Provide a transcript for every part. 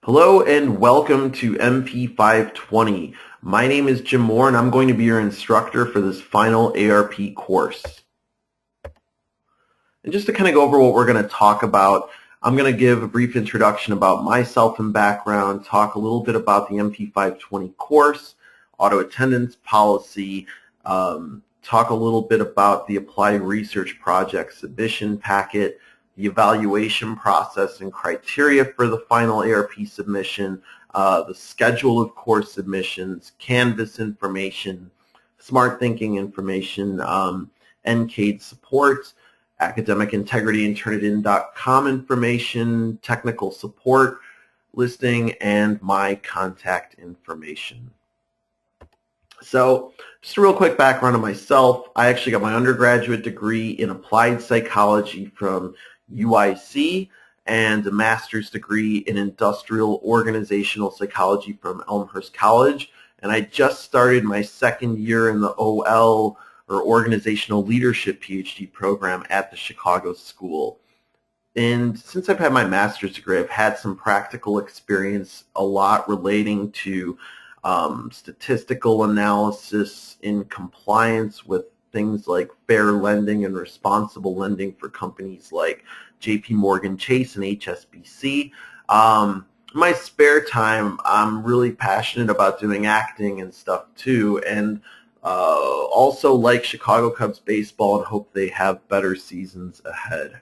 Hello and welcome to MP520. My name is Jim Moore and I'm going to be your instructor for this final ARP course. And just to kind of go over what we're going to talk about, I'm going to give a brief introduction about myself and background, talk a little bit about the MP520 course, auto attendance policy, talk a little bit about the applied research project submission packet, the evaluation process and criteria for the final ARP submission, the schedule of course submissions, Canvas information, smart thinking information, NCAID support, academic integrity and turnitin.com information, technical support listing, and my contact information. So just a real quick background on myself. I actually got my undergraduate degree in applied psychology from UIC and a master's degree in industrial organizational psychology from Elmhurst College. And I just started my second year in the OL, or Organizational Leadership PhD program at the Chicago School. And since I've had my master's degree, I've had some practical experience, a lot relating to statistical analysis in compliance with things like fair lending and responsible lending for companies like JP Morgan Chase and HSBC. In my spare time, I'm really passionate about doing acting and stuff too, and also like Chicago Cubs baseball and hope they have better seasons ahead.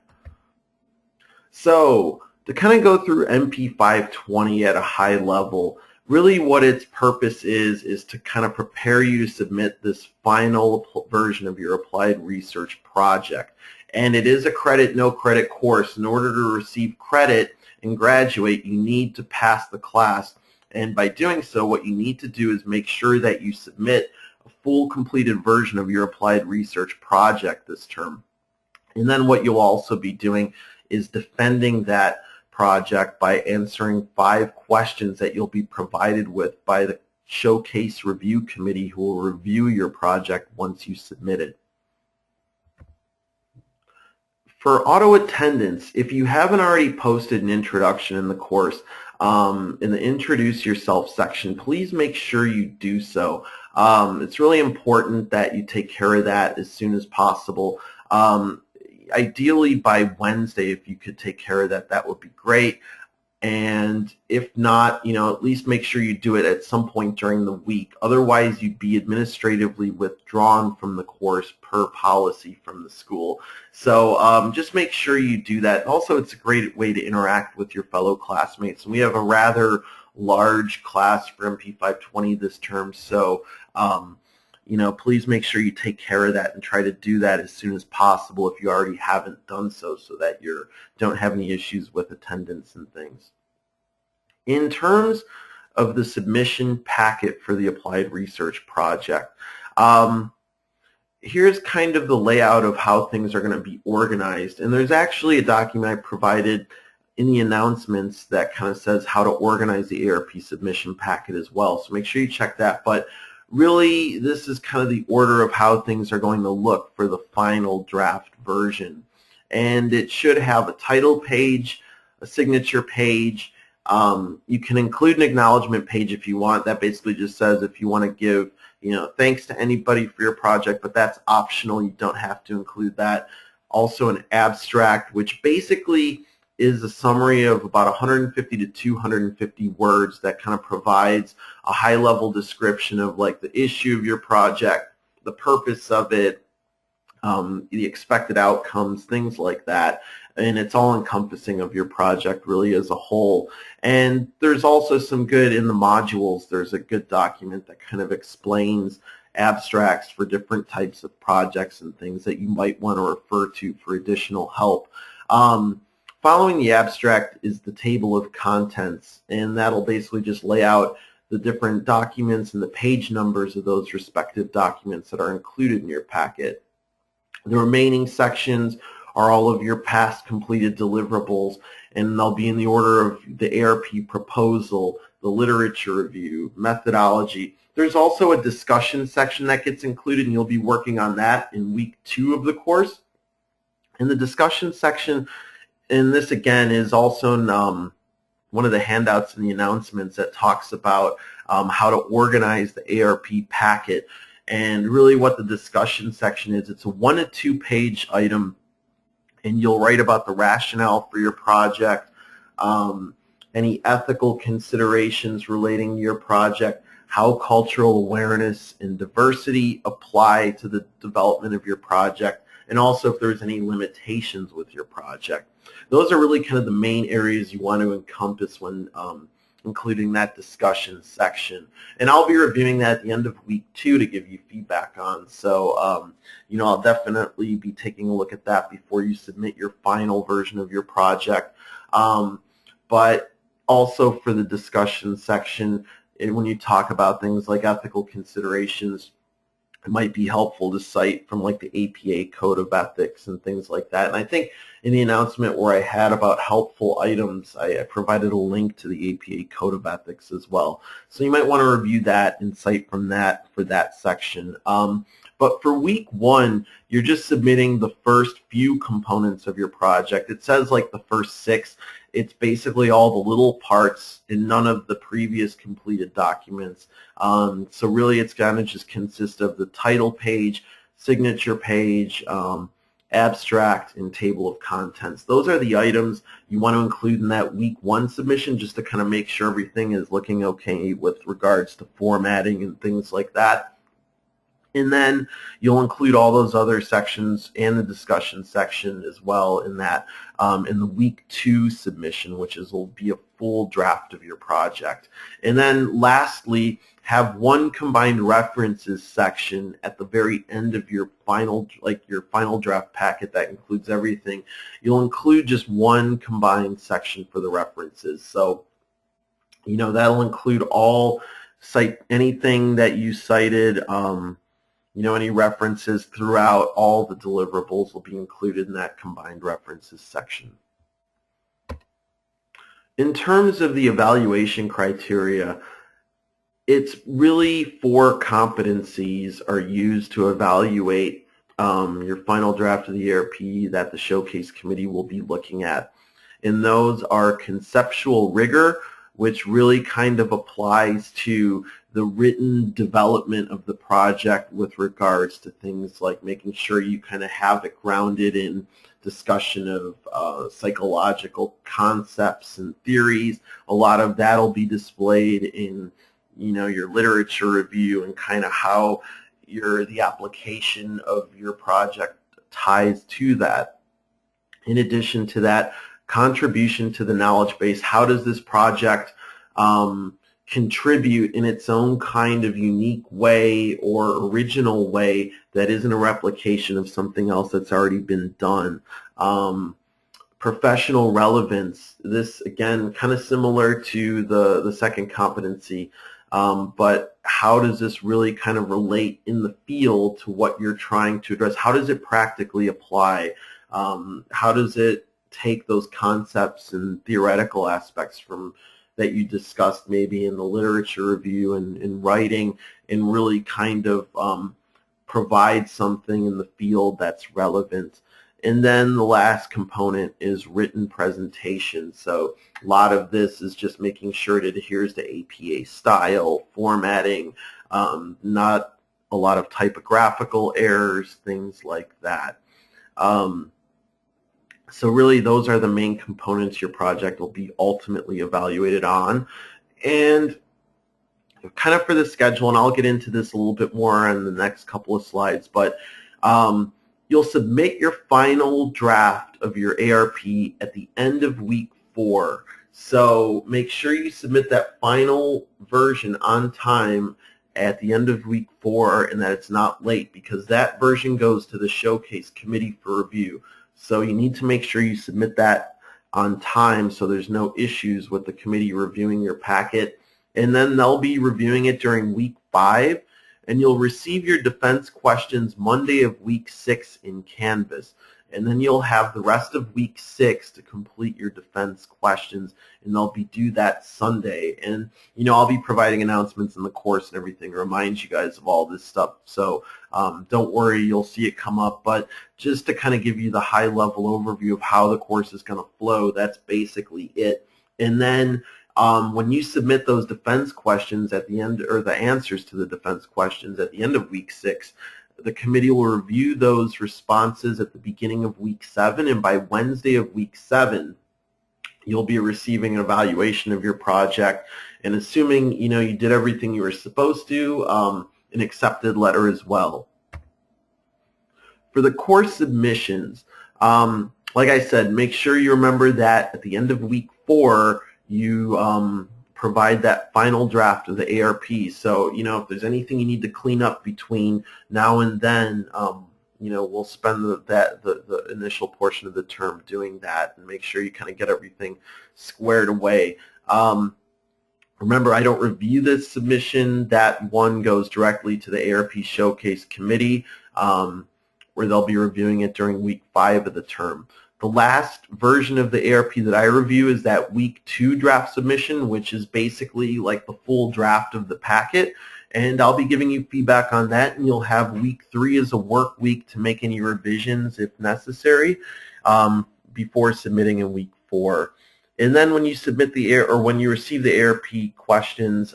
So to kind of go through MP520 at a high level, really what its purpose is to kind of prepare you to submit this final version of your applied research project. And it is a credit, no credit course. In order to receive credit and graduate, you need to pass the class. And by doing so, what you need to do is make sure that you submit a full completed version of your applied research project this term. And then what you'll also be doing is defending that project by answering 5 questions that you'll be provided with by the Showcase Review Committee, who will review your project once you submit it. For auto attendance, if you haven't already posted an introduction in the course, in the Introduce Yourself section, please make sure you do so. It's really important that you take care of that as soon as possible. Ideally by Wednesday, if you could take care of that, that would be great. And if not, at least make sure you do it at some point during the week. Otherwise, you'd be administratively withdrawn from the course per policy from the school. So just make sure you do that. Also, it's a great way to interact with your fellow classmates. And we have a rather large class for MP520 this term, so please make sure you take care of that and try to do that as soon as possible if you already haven't done so that you don't have any issues with attendance and things. In terms of the submission packet for the applied research project, here's kind of the layout of how things are going to be organized. And there's actually a document I provided in the announcements that kind of says how to organize the ARP submission packet as well. So make sure you check that. But really, this is kind of the order of how things are going to look for the final draft version. And it should have a title page, a signature page. You can include an acknowledgement page if you want. That basically just says if you want to give, thanks to anybody for your project, but that's optional. You don't have to include that. Also an abstract, which basically is a summary of about 150 to 250 words that kind of provides a high-level description of like the issue of your project, the purpose of it, the expected outcomes, things like that. And it's all encompassing of your project really as a whole. And there's also some good in the modules. There's a good document that kind of explains abstracts for different types of projects and things that you might want to refer to for additional help. Following the abstract is the table of contents, and that'll basically just lay out the different documents and the page numbers of those respective documents that are included in your packet. The remaining sections are all of your past completed deliverables, and they'll be in the order of the ARP proposal, the literature review, methodology. There's also a discussion section that gets included, and you'll be working on that in week 2 of the course. In the discussion section, and this again is also one of the handouts in the announcements that talks about how to organize the ARP packet. And really what the discussion section is, it's a 1 to 2 page item, and you'll write about the rationale for your project, any ethical considerations relating to your project, how cultural awareness and diversity apply to the development of your project, and also if there's any limitations with your project. Those are really kind of the main areas you want to encompass when including that discussion section. And I'll be reviewing that at the end of week 2 to give you feedback on. So, you know, I'll definitely be taking a look at that before you submit your final version of your project. But also for the discussion section, when you talk about things like ethical considerations, it might be helpful to cite from like the APA Code of Ethics and things like that. And I think in the announcement where I had about helpful items, I provided a link to the APA Code of Ethics as well. So you might want to review that and cite from that for that section. But for week 1, you're just submitting the first few components of your project. It says like the first 6. It's basically all the little parts and none of the previous completed documents. So really it's going to just consist of the title page, signature page, abstract, and table of contents. Those are the items you want to include in that week 1 submission, just to kind of make sure everything is looking okay with regards to formatting and things like that. And then you'll include all those other sections and the discussion section as well in that in the week 2 submission, which will be a full draft of your project. And then lastly, have one combined references section at the very end of your final draft packet that includes everything. You'll include just one combined section for the references. So, you know, that'll include anything that you cited, you know, any references throughout all the deliverables will be included in that combined references section. In terms of the evaluation criteria, it's really 4 competencies are used to evaluate your final draft of the ARP that the Showcase Committee will be looking at. And those are conceptual rigor, which really kind of applies to the written development of the project with regards to things like making sure you kind of have it grounded in discussion of psychological concepts and theories. A lot of that will be displayed in, you know, your literature review and kind of how the application of your project ties to that. In addition to that, contribution to the knowledge base. How does this project contribute in its own kind of unique way or original way that isn't a replication of something else that's already been done? Professional relevance. This, again, kind of similar to the second competency, but how does this really kind of relate in the field to what you're trying to address? How does it practically apply? How does it take those concepts and theoretical aspects from that you discussed maybe in the literature review and in writing and really kind of provide something in the field that's relevant? And then the last component is written presentation. So a lot of this is just making sure it adheres to APA style, formatting, not a lot of typographical errors, things like that. So really those are the main components your project will be ultimately evaluated on. And kind of for the schedule, and I'll get into this a little bit more on the next couple of slides, but you'll submit your final draft of your ARP at the end of week 4. So make sure you submit that final version on time at the end of week 4 and that it's not late, because that version goes to the Showcase Committee for review. So you need to make sure you submit that on time so there's no issues with the committee reviewing your packet. And then they'll be reviewing it during week 5, and you'll receive your defense questions Monday of week 6 in Canvas. And then you'll have the rest of week 6 to complete your defense questions, and they'll be due that Sunday. And, you know, I'll be providing announcements in the course and everything to remind you guys of all this stuff. So don't worry, you'll see it come up. But just to kind of give you the high-level overview of how the course is going to flow, that's basically it. And then when you submit those defense questions at the end, or the answers to the defense questions at the end of week 6, the committee will review those responses at the beginning of week 7, and by Wednesday of week 7, you'll be receiving an evaluation of your project, and assuming you did everything you were supposed to, an accepted letter as well. For the course submissions, like I said, make sure you remember that at the end of week 4, you provide that final draft of the ARP. So, if there's anything you need to clean up between now and then, we'll spend the initial portion of the term doing that, and make sure you kind of get everything squared away. Remember, I don't review this submission. That one goes directly to the ARP Showcase Committee, where they'll be reviewing it during week 5 of the term. The last version of the ARP that I review is that week 2 draft submission, which is basically like the full draft of the packet. And I'll be giving you feedback on that, and you'll have week 3 as a work week to make any revisions if necessary before submitting in week 4. And then when you submit when you receive the ARP questions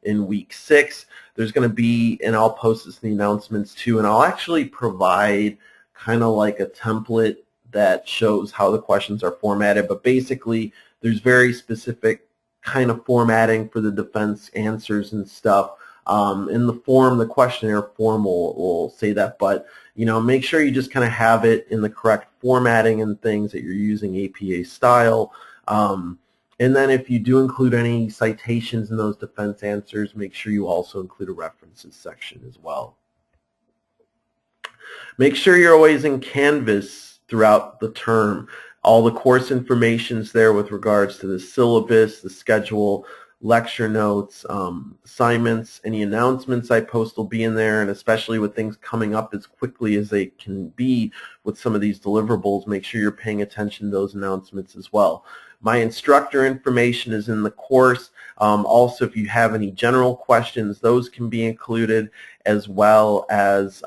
in week 6, there's going to be, and I'll post this in the announcements too, and I'll actually provide kind of like a template that shows how the questions are formatted, but basically there's very specific kind of formatting for the defense answers and stuff. In the form, the questionnaire form will say that, but make sure you just kind of have it in the correct formatting and things, that you're using APA style. And then if you do include any citations in those defense answers, make sure you also include a references section as well. Make sure you're always in Canvas throughout the term. All the course information is there with regards to the syllabus, the schedule, lecture notes, assignments. Any announcements I post will be in there, and especially with things coming up as quickly as they can be with some of these deliverables, make sure you're paying attention to those announcements as well. My instructor information is in the course. Also, if you have any general questions, those can be included, as well as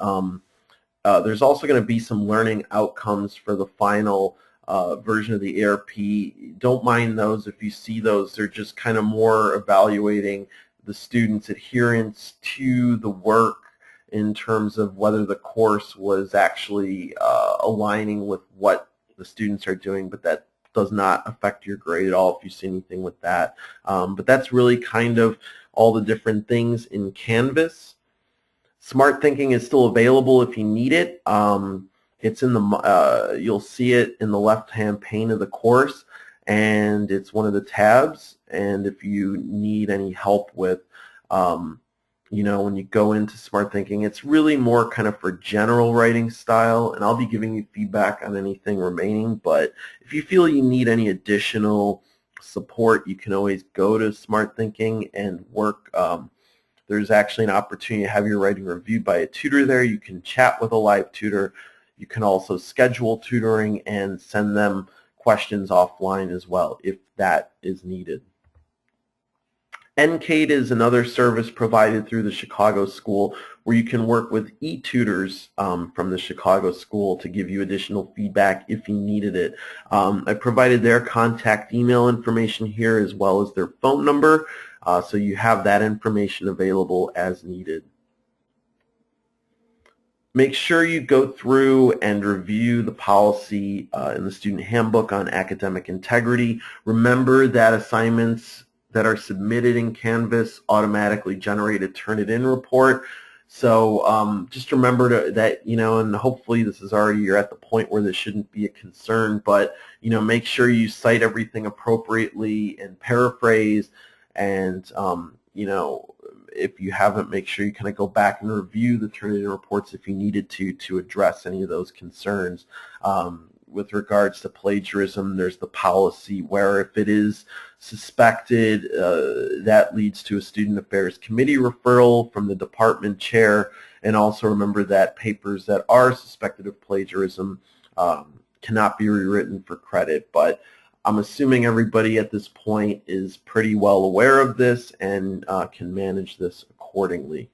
there's also going to be some learning outcomes for the final version of the ARP. Don't mind those if you see those. They're just kind of more evaluating the students' adherence to the work in terms of whether the course was actually aligning with what the students are doing, but that does not affect your grade at all if you see anything with that. But that's really kind of all the different things in Canvas. Smart Thinking is still available if you need it. It's in the you'll see it in the left-hand pane of the course, and it's one of the tabs. And if you need any help with, when you go into Smart Thinking, it's really more kind of for general writing style, and I'll be giving you feedback on anything remaining. But if you feel you need any additional support, you can always go to Smart Thinking and work. There's actually an opportunity to have your writing reviewed by a tutor there. You can chat with a live tutor. You can also schedule tutoring and send them questions offline as well if that is needed. NCADE is another service provided through the Chicago School where you can work with e-tutors from the Chicago School to give you additional feedback if you needed it. I provided their contact email information here as well as their phone number, so you have that information available as needed. Make sure you go through and review the policy in the student handbook on academic integrity. Remember that assignments that are submitted in Canvas automatically generate a Turnitin report. So just remember that, and hopefully this is already, you're at the point where this shouldn't be a concern, but, make sure you cite everything appropriately and paraphrase, and, if you haven't, make sure you kind of go back and review the Turnitin reports if you needed to address any of those concerns. With regards to plagiarism, there's the policy where if it is suspected, that leads to a Student Affairs Committee referral from the department chair. And also remember that papers that are suspected of plagiarism cannot be rewritten for credit. But I'm assuming everybody at this point is pretty well aware of this and can manage this accordingly.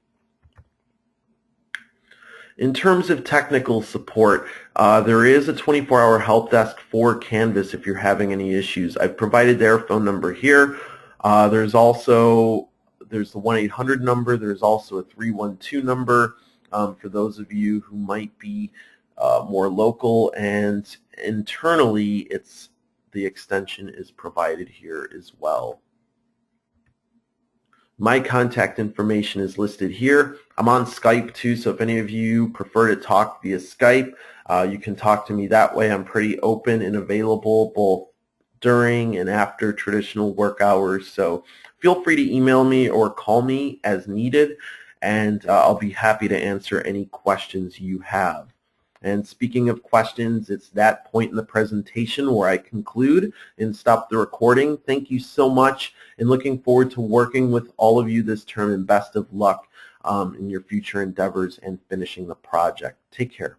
In terms of technical support, there is a 24-hour help desk for Canvas if you're having any issues. I've provided their phone number here. There's the 1-800 number. There's also a 312 number for those of you who might be more local, and internally the extension is provided here as well. My contact information is listed here. I'm on Skype too, so if any of you prefer to talk via Skype, you can talk to me that way. I'm pretty open and available both during and after traditional work hours, so feel free to email me or call me as needed, and I'll be happy to answer any questions you have. And speaking of questions, it's that point in the presentation where I conclude and stop the recording. Thank you so much, and looking forward to working with all of you this term, and best of luck in your future endeavors and finishing the project. Take care.